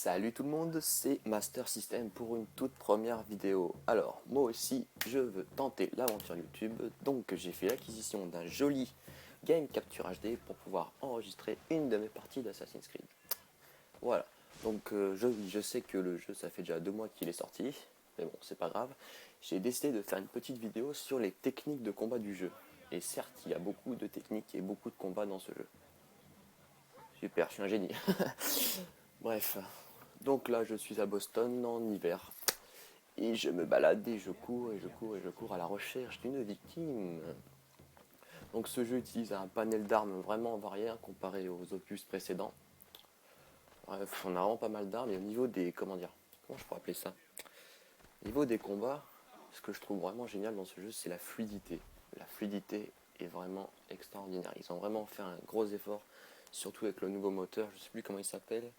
Salut tout le monde, c'est Master System pour une toute première vidéo. Alors, moi aussi, je veux tenter l'aventure YouTube, donc j'ai fait l'acquisition d'un joli Game Capture HD pour pouvoir enregistrer une de mes parties d'Assassin's Creed. Voilà, donc je sais que le jeu, ça fait déjà 2 mois qu'il est sorti, mais bon, c'est pas grave. J'ai décidé de faire une petite vidéo sur les techniques de combat du jeu. Et certes, il y a beaucoup de techniques et beaucoup de combats dans ce jeu. Super, je suis un génie. Bref, donc là je suis à Boston en hiver et je me balade et je cours et je cours et je cours à la recherche d'une victime. Donc ce jeu utilise un panel d'armes vraiment varié comparé aux opus précédents. Bref, on a vraiment pas mal d'armes et au niveau des, comment je pourrais appeler ça? Au niveau des combats, ce que je trouve vraiment génial dans ce jeu, c'est la fluidité. La fluidité est vraiment extraordinaire. Ils ont vraiment fait un gros effort, surtout avec le nouveau moteur, je sais plus comment il s'appelle.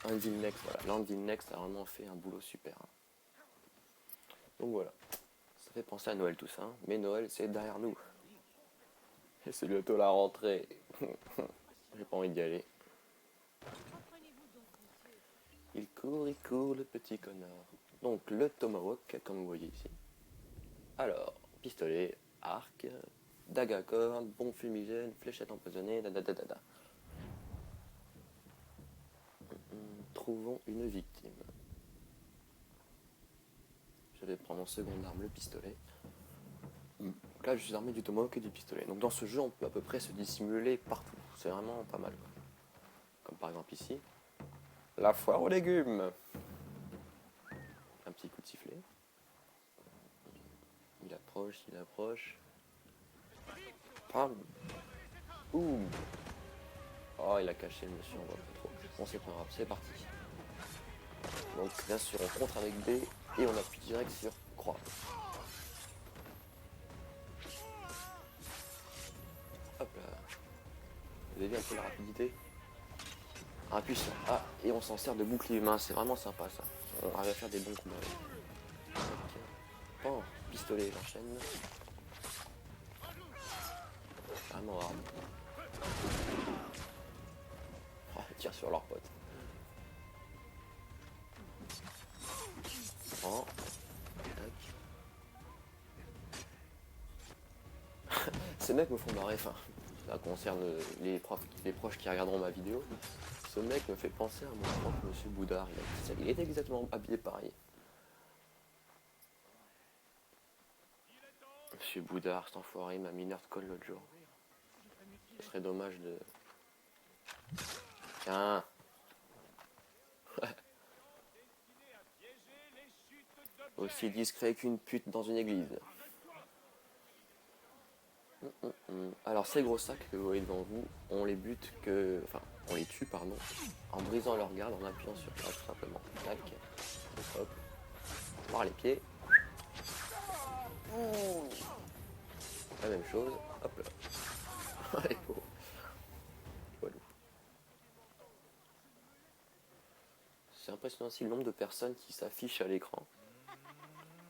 Unreal Next, voilà. L'Unreal Next a vraiment fait un boulot super. Donc voilà. Ça fait penser à Noël tout ça, hein. Mais Noël c'est derrière nous. Et c'est bientôt la rentrée. J'ai pas envie d'y aller. Il court, le petit connard. Donc le Tomahawk, comme vous voyez ici. Alors, pistolet, arc, dague à corne, bombe fumigène, fléchette empoisonnée, dadadadada. Trouvons une victime. Je vais prendre en seconde arme le pistolet. Donc là, je suis armé du tomahawk et du pistolet. Donc dans ce jeu, on peut à peu près se dissimuler partout. C'est vraiment pas mal, quoi. Comme par exemple ici, la foire aux légumes. Un petit coup de sifflet. Il approche. Pam. Ouh. Oh, il a caché le monsieur, on voit pas trop. Bon, c'est pas grave, c'est parti. Donc bien sûr, on contre avec B et on appuie direct sur croix. Hop là. Vous avez vu un peu la rapidité? Puissant. Ah, et on s'en sert de bouclier humain, c'est vraiment sympa ça. On arrive à faire des bons coups d'arrêt. Oh, pistolet, j'enchaîne. Vraiment hard. Oh, ils tirent sur leurs potes. Oh. Ces mecs me font marrer, enfin, ça concerne les proches qui regarderont ma vidéo. Ce mec me fait penser à mon prof, Monsieur Boudard. Il est exactement habillé pareil. Monsieur Boudard, cet enfoiré, m'a mis nerd call l'autre jour. Ce serait dommage de... Tiens. Aussi discret qu'une pute dans une église. Alors ces gros sacs que vous voyez devant vous, on les bute que... Enfin, on les tue, pardon, en brisant leur garde, en appuyant sur ça, tout simplement. Tac. Hop. Voir les pieds. La même chose. Hop là. Allez, oh. Voilà. C'est impressionnant aussi le nombre de personnes qui s'affichent à l'écran.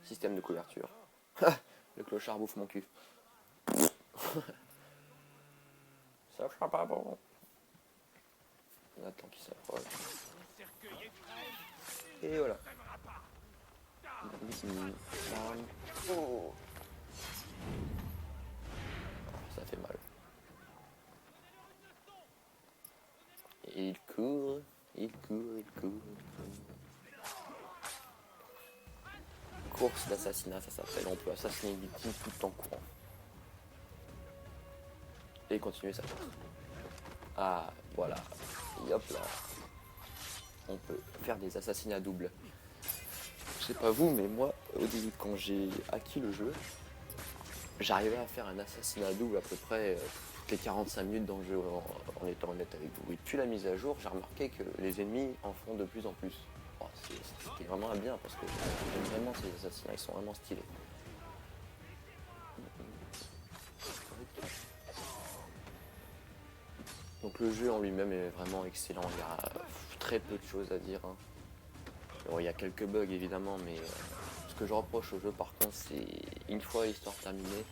Système de couverture. Le clochard bouffe mon cul. Ça sera pas bon. On attend qu'il s'approche. Et voilà. Oh. Ça fait mal. Et il court. Course d'assassinat, ça s'appelle. On peut assassiner une victime tout en courant. Et continuer sa course. Ah, voilà. Et hop là. On peut faire des assassinats doubles. Je sais pas vous, mais moi, au début, quand j'ai acquis le jeu, j'arrivais à faire un assassinat double à peu près toutes les 45 minutes dans le jeu, en étant honnête avec vous. Et depuis la mise à jour, j'ai remarqué que les ennemis en font de plus en plus. Oh, c'était vraiment un bien parce que j'aime vraiment ces assassinats, ils sont vraiment stylés. Donc le jeu en lui-même est vraiment excellent, il y a très peu de choses à dire, hein. Bon, il y a quelques bugs évidemment, mais ce que je reproche au jeu par contre, c'est une fois l'histoire terminée,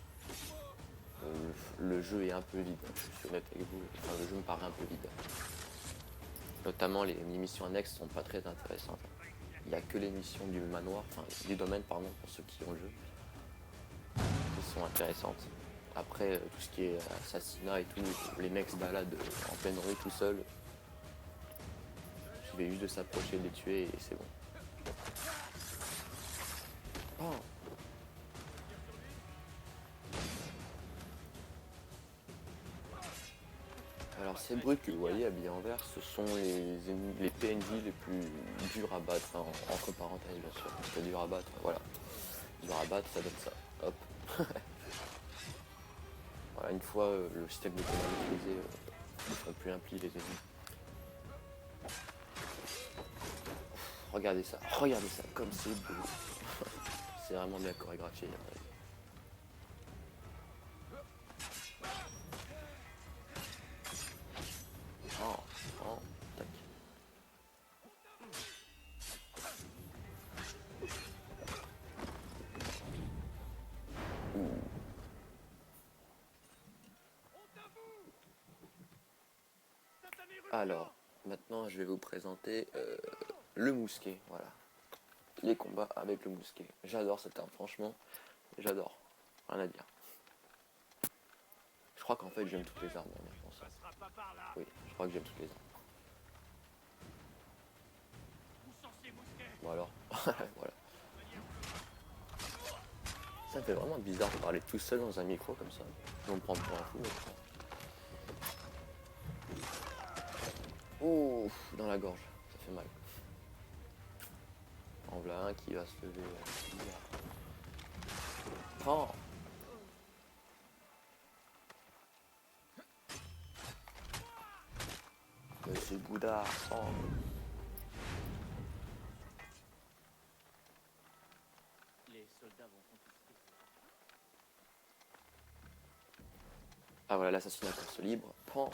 le jeu est un peu vide. Je suis honnête avec vous, enfin, le jeu me paraît un peu vide. Notamment les missions annexes sont pas très intéressantes. Il n'y a que les missions du manoir, enfin du domaine pardon, pour ceux qui ont le jeu, qui sont intéressantes. Après tout ce qui est assassinat et tout, les mecs se baladent en pleine rue tout seuls. Il suffit juste de s'approcher, de les tuer et c'est bon. Oh. Alors ces brutes que vous voyez habillés en vert, ce sont les PNJ les plus durs à battre, enfin, entre parenthèses bien sûr, parce que dur à battre, voilà. Dur à battre, ça donne ça. Hop. Voilà, une fois le système de commande utilisé, ils ne font plus un pli les ennemis. Regardez ça, comme c'est beau. C'est vraiment bien chorégraphié. Oh, oh, tac. Ouh. Alors, maintenant je vais vous présenter le mousquet, voilà. Les combats avec le mousquet. J'adore cette arme, franchement, j'adore. Rien à dire. Je crois qu'en fait j'aime toutes les armes, je pense. Oui, je crois que j'aime toutes les armes. Bon alors, voilà. Ça me fait vraiment bizarre de parler tout seul dans un micro comme ça. On me prend pour un fou. Ouh, dans la gorge, ça fait mal. En voilà un qui va se lever. Oh. Monsieur Goudard. Oh. Les soldats vont confisquer. Ah voilà, l'assassinat course libre. Pan.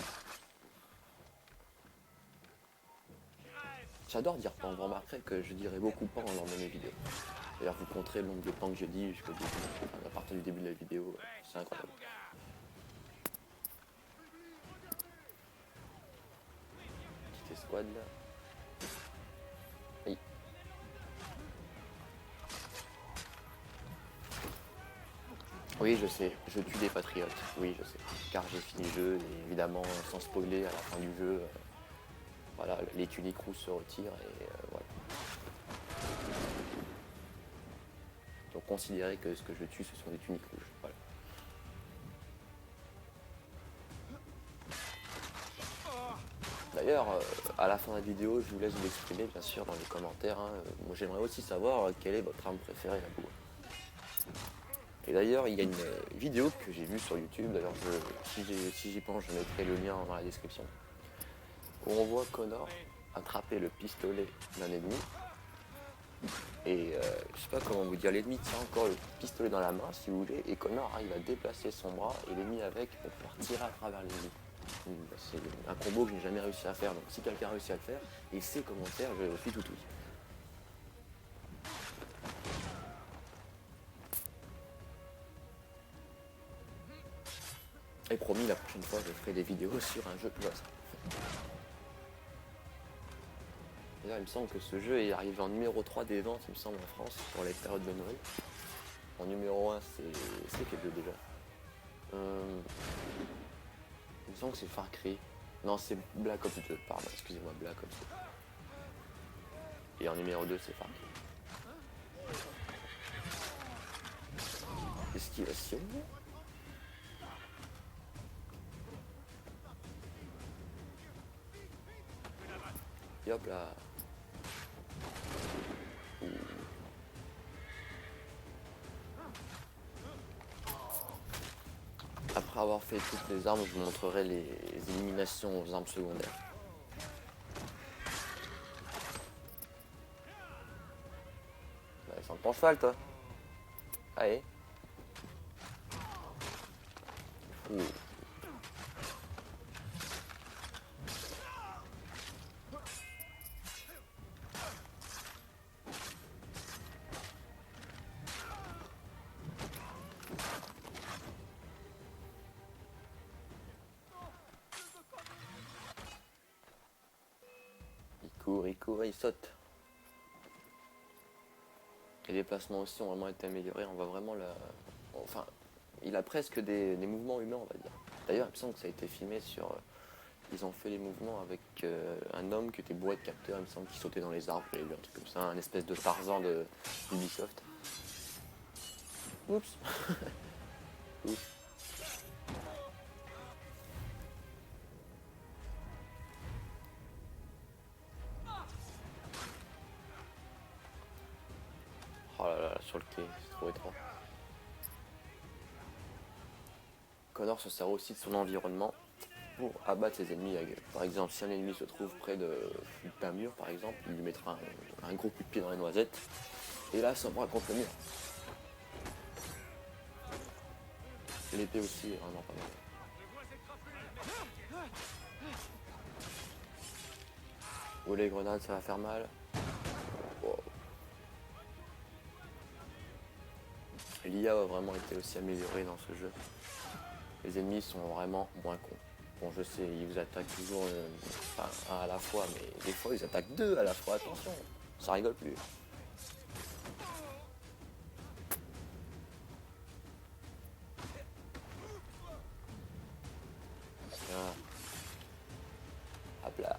J'adore dire pan. Vous remarquerez que je dirais beaucoup pan lors de mes vidéos. D'ailleurs, vous compterez le nombre de pans que je dis jusqu'au début. Enfin, à partir du début de la vidéo, c'est incroyable. Petite escouade là. Oui. Oui, je sais, je tue des patriotes. Oui, je sais. Car j'ai fini le jeu et évidemment, sans spoiler, à la fin du jeu, voilà, les tuniques rouges se retirent et voilà. Donc considérez que ce que je tue, ce sont des tuniques rouges. Voilà. D'ailleurs, à la fin de la vidéo, je vous laisse vous exprimer bien sûr dans les commentaires. Hein. Moi, j'aimerais aussi savoir quelle est votre arme préférée à vous. Et d'ailleurs, il y a une vidéo que j'ai vue sur YouTube. D'ailleurs, si j'y pense, je mettrai le lien dans la description. Où on voit Connor attraper le pistolet d'un ennemi. Et je sais pas comment vous dire, l'ennemi tient encore le pistolet dans la main, si vous voulez, et Connor arrive à déplacer son bras et l'ennemi avec pour pouvoir tirer à travers l'ennemi. C'est un combo que je n'ai jamais réussi à faire, donc si quelqu'un a réussi à le faire et sait comment faire, je suis tout ouïe. Et promis, la prochaine fois, je ferai des vidéos sur un jeu plus récent. Et là, il me semble que ce jeu est arrivé en numéro 3 des ventes, il me semble, en France, pour les périodes de Noël. En numéro 1, c'est quel jeu déjà il me semble que c'est Far Cry. Non, c'est Black Ops 2, pardon, excusez-moi, Black Ops 2. Et en numéro 2, c'est Far Cry. Esquivation. Et hop là. Ouh. Après avoir fait toutes les armes, je vous montrerai les éliminations aux armes secondaires. Bah, sans ton cheval, toi. Allez. Ouh. il court, il saute. Les déplacements aussi ont vraiment été améliorés. On voit vraiment la... Enfin, il a presque des mouvements humains, on va dire. D'ailleurs, il me semble que ça a été filmé sur... Ils ont fait les mouvements avec un homme qui était bourré de capteurs, il me semble, qui sautait dans les arbres, j'avais vu un truc comme ça, un espèce de Tarzan de Ubisoft. Oups. Oups. Oh là là, sur le quai, c'est trop étroit. Connor se sert aussi de son environnement pour abattre ses ennemis. Par exemple, si un ennemi se trouve près d'un mur, par exemple, il lui mettra un gros coup de pied dans les noisettes. Et là, ça bras contre le mur. L'épée aussi est vraiment pas mal. Oh, les grenades, ça va faire mal. Wow. L'IA a vraiment été aussi améliorée dans ce jeu. Les ennemis sont vraiment moins cons. Bon, je sais, ils vous attaquent toujours un à la fois, mais des fois ils attaquent deux à la fois. Attention, ça rigole plus. Tiens. Hop là.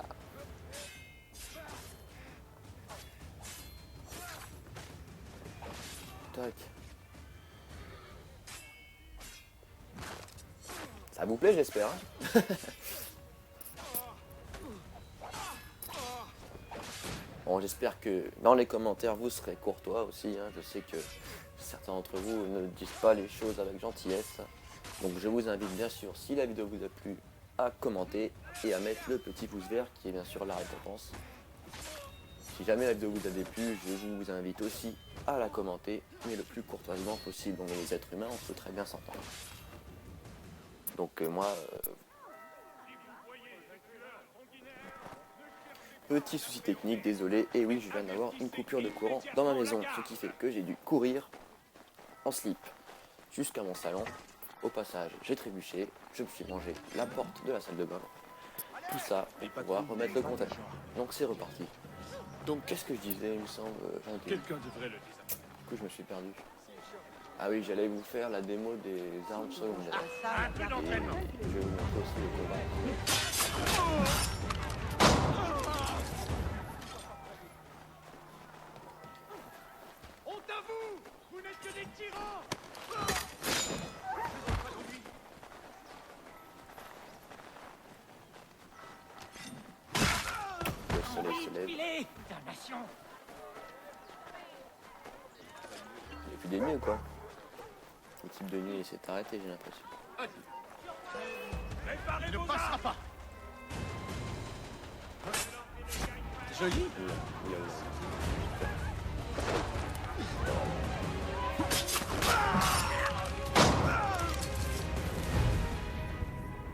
Tac. Ça vous plaît, j'espère. Hein. Bon, j'espère que dans les commentaires, vous serez courtois aussi. Hein. Je sais que certains d'entre vous ne disent pas les choses avec gentillesse. Donc je vous invite bien sûr, si la vidéo vous a plu, à commenter et à mettre le petit pouce vert qui est bien sûr la récompense. Si jamais la vidéo vous a déplu, je vous invite aussi à la commenter, mais le plus courtoisement possible. On est les êtres humains, on peut très bien s'entendre. Donc moi... Petit souci technique, désolé, et oui, je viens d'avoir une coupure de courant dans ma maison, ce qui fait que j'ai dû courir en slip jusqu'à mon salon. Au passage, j'ai trébuché, je me suis mangé la porte de la salle de bain. Tout ça pour pouvoir remettre le contact. Donc c'est reparti. Donc qu'est-ce que je disais, il me semble, Quelqu'un devrait le désactiver. Du coup, je me suis perdu. Ah oui, j'allais vous faire la démo des armes secondaires. Un peu Et d'entraînement. je vais vous montrer aussi le combat. Honte à vous! Vous n'êtes que des tyrans! Le soleil se lève. Filez, damnation! Il n'y a plus d'ennemis ou quoi? L'équipe de nuit s'est arrêtée, j'ai l'impression. Il ne passera pas! Joli! Oula, oula, oula.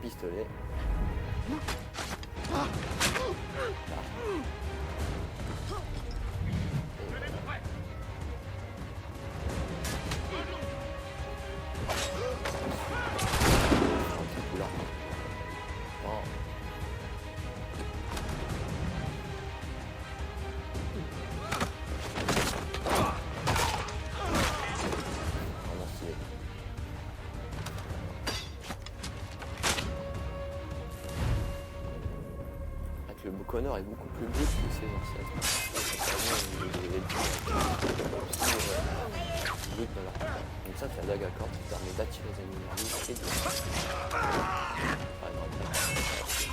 Pistolet. Anti-couleur. Oh. Vraiment stylé. Avec le Connor est beaucoup plus brut que ses ancêtres. Brut dans leur combat. Donc ça, c'est la dague à cordes qui permet d'attirer les ennemis vers nous et de... Ah non,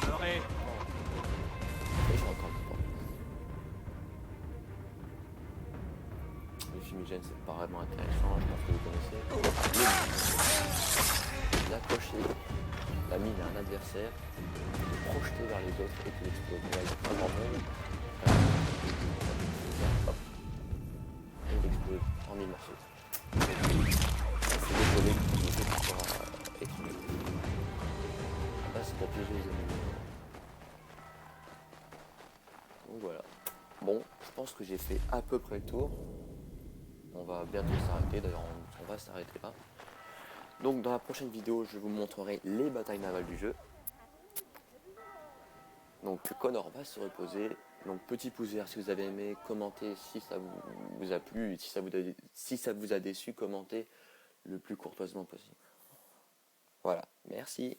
J'aurais... et j'ai encore le temps. Le fumigène, c'est pas vraiment intéressant, je pense que vous connaissez. D'accrocher la mine à un adversaire, de projeter vers les autres et qu'il explose. Là, il y a pas grand monde. Hop. Et il explose en 1000 morceaux. C'est désolé pour le jeu qui sera étrange. Là, c'est pour piéger les ennemis. Donc voilà. Bon, je pense que j'ai fait à peu près le tour. On va bientôt s'arrêter, d'ailleurs on va s'arrêter là. Donc dans la prochaine vidéo, je vous montrerai les batailles navales du jeu. Donc Connor va se reposer. Donc petit pouce vert si vous avez aimé, commentez si ça vous a plu, et si ça vous a déçu, commentez le plus courtoisement possible. Voilà, merci.